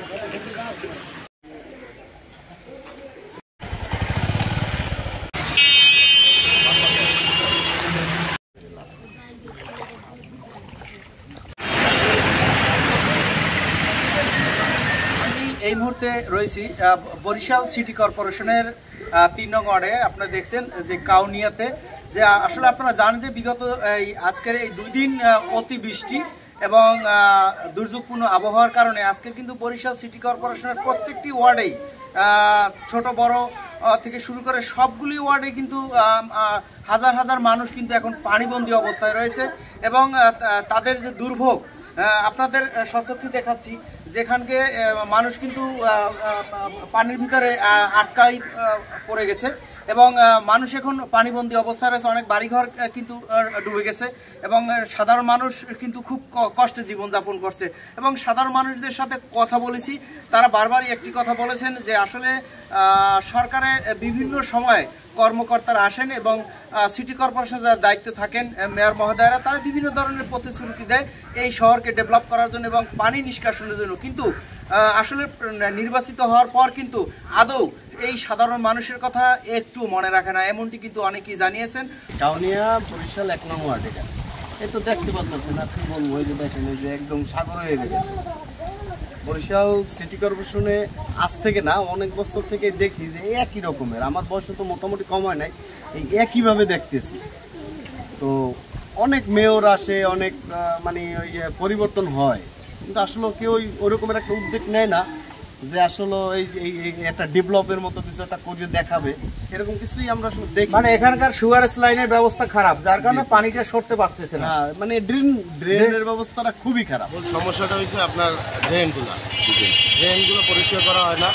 এই মুহূর্তে রয়েছি বরিশাল সিটি কর্পোরেশনের 3 নং ওয়ার্ডে। আপনারা দেখছেন যে কাউনিয়াতে, যে আসলে আপনারা জানেন যে বিগত আজকের এই 2 দিন অতিবৃষ্টি এবং দুর্যোগপূর্ণ আবহাওয়ার কারণে আজকে কিন্তু বরিশাল সিটি কর্পোরেশনের প্রত্যেকটি ওয়ার্ডেই ছোট বড় থেকে শুরু করে সবগুলি ওয়ার্ডে কিন্তু হাজার হাজার মানুষ কিন্তু এখন পানিবন্দী অবস্থায় রয়েছে এবং তাদের যে দুর্ভোগ আপনাদের সচক্ষে দেখাচ্ছি, যেখানকে মানুষ কিন্তু পানির ভিতরে আটকাই পড়ে গেছে এবং মানুষ এখন পানিবন্দী অবস্থায় রয়েছে। অনেক বাড়িঘর কিন্তু ডুবে গেছে এবং সাধারণ মানুষ কিন্তু খুব কষ্টে জীবনযাপন করছে। এবং সাধারণ মানুষদের সাথে কথা বলেছি, তারা বারবারই একটি কথা বলেছেন যে আসলে সরকারে বিভিন্ন সময় কর্মকর্তারা আসেন এবং সিটি কর্পোরেশনে যারা দায়িত্ব থাকেন মেয়র মহোদয়রা, তারা বিভিন্ন ধরনের প্রতিশ্রুতি দেয় এই শহরকে ডেভেলপ করার জন্য এবং পানি নিষ্কাশনের জন্য, কিন্তু আসলে নির্বাচিত হওয়ার পর কিন্তু আদৌ এই সাধারণ মানুষের কথা একটু মনে রাখে না, এমনটি কিন্তু অনেকেই জানিয়েছেন। কাউনিয়া বরিশাল 1 নং ওয়ার্ড, এই তো দেখতে পাচ্ছেন না, কি বলবো, ওই যে দেখেন এই যে একদম সাগর হয়ে গেছে। বরিশাল সিটি কর্পোরেশনে আজ থেকে না, অনেক বছর থেকে দেখি যে একই রকমের, আমার বয়স তো মোটামুটি কম হয় নাই, এই একইভাবে দেখতেছি। তো অনেক মেয়র আসে, অনেক মানে ওই পরিবর্তন হয়, কিন্তু আসলে কেউ ওই রকমের একটা উদ্যোগ নেয় না যে আসলে এই একটা ডেভেলপের মতো কিছু একটা করে দেখাবে, এরকম কিছুই আমরা আসলে দেখি। মানে এখানকার সুগারেজ লাইনের ব্যবস্থা খারাপ, যার কারণে পানিটা সরতে পারতেছে না। মানে ড্রেনের ব্যবস্থাটা খুবই খারাপ। সমস্যাটা হয়েছে আপনার ড্রেনগুলো পরিষ্কার করা হয় না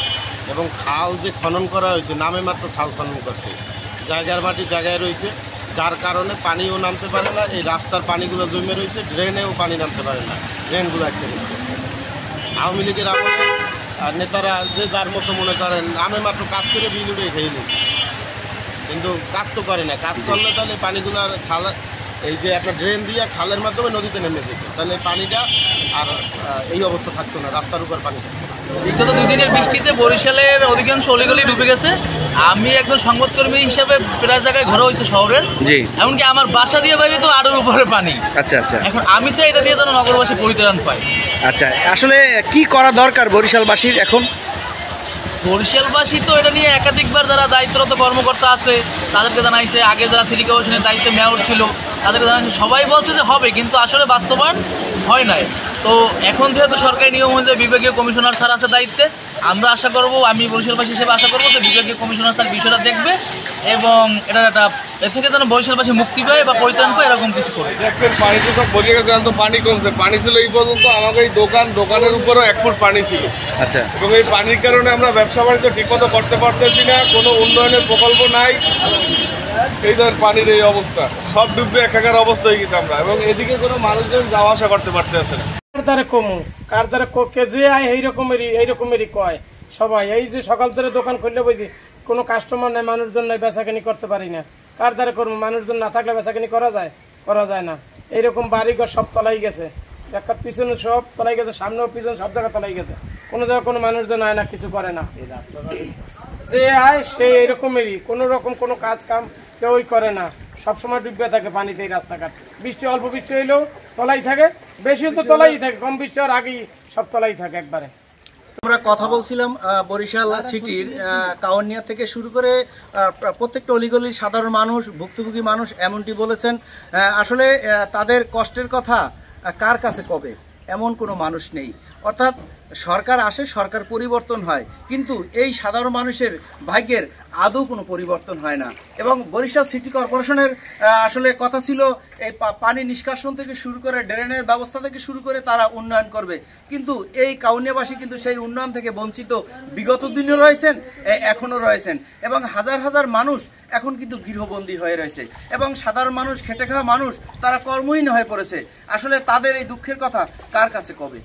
এবং খাল যে খনন করা হয়েছে, নামে মাত্র খাল খনন করছে, জায়গার মাটি জায়গায় রয়েছে, যার কারণে পানিও নামতে পারে না। এই রাস্তার পানিগুলো জমে রয়েছে, ড্রেনেও পানি নামতে পারে না, ড্রেনগুলো একটা রয়েছে। আওয়ামী লীগের আমলে আর নেতারা যে যার মতো মনে করেন নামে মাত্র কাজ করে বিল উঠে খেয়ে নিচ্ছে, কিন্তু কাজ তো করে না। কাজ করলে তাহলে পানিগুলো আর খাল, এই যে আপনার ড্রেন দিয়ে খালের মাধ্যমে নদীতে নেমে যেত, তাহলে পানিটা আর এই অবস্থা থাকতো না, রাস্তার উপর পানি থাকতো না। বিগত 2 দিনের বৃষ্টিতে বরিশালের অধিকাংশ অলিগলি ডুবে গেছে। আমি একজন সংবাদকর্মী হিসেবে প্রায় জায়গায় ঘর হয়েছে শহরের, এমনকি আমার বাসা দিয়ে বাইরে তো আরোর উপরে পানি। আচ্ছা আচ্ছা, এখন আমি চাই এটা দিয়ে যেন নগরবাসী পরিত্রাণ পায়। আচ্ছা, আসলে কি করা দরকার বরিশালবাসীর এখন? বরিশালবাসী তো এটা নিয়ে একাধিকবার যারা দায়িত্বরত কর্মকর্তা আছে তাদেরকে জানাইছে, আগে যারা সিটি কর্পোরেশনের দায়িত্বে মেয়র ছিল তাদেরকে জানাইছে, সবাই বলছে যে হবে, কিন্তু আসলে বাস্তবায়ন হয় নাই। তো এখন যেহেতু সরকারি নিয়ম অনুযায়ী বিভাগীয় কমিশনার স্যার আছে দায়িত্বে, আমরা আশা করব, আমি বরিশালবাসী হিসেবে আশা করবো যে বিভাগীয় কমিশনার স্যার বিষয়টা দেখবে এবং এটা একটা এ থেকে যেন বরিশালবাসী মুক্তি পায় বা পরিত্রাণ পায়, এরকম কিছু করবে। দেখছেন পানি তো সব বসে গেছে, তো পানি কমছে। পানি ছিল এই পর্যন্ত আমাকে এই দোকানের উপরেও 1 ফুট পানি ছিল। আচ্ছা, এবং এই পানির কারণে আমরা ব্যবসা বাণিজ্য ঠিকমতো করতে পারতেছি না, কোনো উন্নয়নের প্রকল্প নাই। এই ধর পানির এই অবস্থা, সব ডুববে একাকার অবস্থা হয়ে গেছে আমরা, এবং এদিকে কোনো মানুষজন যাওয়া আসা করতে পারতেছে না। কার দ্বারা যে আয় এইরকমেরই কয় সবাই। এই যে সকাল ধরে দোকান খুললে বলছি, কোনো কাস্টমার নাই, মানুষজন নাই, বেচাকেনি করতে পারি না। কার দ্বারা করবো? মানুষজন না থাকলে বেচাকেনি করা যায় না। এইরকম বাড়িঘর সব তলাই গেছে, একটা পিছনে সব তলাই গেছে, সামনেও পিছনে সব জায়গা তলাই গেছে, কোনো জায়গায় কোনো মানুষজন আয় না, কিছু করে না। যে আয় সে এইরকমেরই, কোনো রকম কোনো কাজ কাম কেউই করে না, সবসময় ডুবে থাকে পানিতে। এই রাস্তাঘাট বৃষ্টি, অল্প বৃষ্টি হইলেও তলাই থাকে, বেশি তো তলাই থাকে, কম বৃষ্টি হওয়ার আগেই সব তলাই থাকে একবারে। আমরা কথা বলছিলাম বরিশাল সিটির কাউনিয়া থেকে শুরু করে প্রত্যেকটা অলিগলির সাধারণ মানুষ, ভুক্তভোগী মানুষ এমনটি বলেছেন। আসলে তাদের কষ্টের কথা কার কাছে কবে, এমন কোনো মানুষ নেই। অর্থাৎ সরকার আসে, সরকার পরিবর্তন হয়, কিন্তু এই সাধারণ মানুষের ভাগ্যের আদৌ কোনো পরিবর্তন হয় না। এবং বরিশাল সিটি কর্পোরেশনের আসলে কথা ছিল এই পানি নিষ্কাশন থেকে শুরু করে ড্রেনের ব্যবস্থা থেকে শুরু করে তারা উন্নয়ন করবে, কিন্তু এই কাউনিয়াবাসী কিন্তু সেই উন্নয়ন থেকে বঞ্চিত বিগত দিনে রয়েছেন, এখনও রয়েছেন, এবং হাজার হাজার মানুষ এখন কিন্তু গৃহবন্দী হয়ে রয়েছে এবং সাধারণ মানুষ, খেটে খাওয়া মানুষ, তারা কর্মহীন হয়ে পড়েছে। আসলে তাদের এই দুঃখের কথা কার কাছে কবে?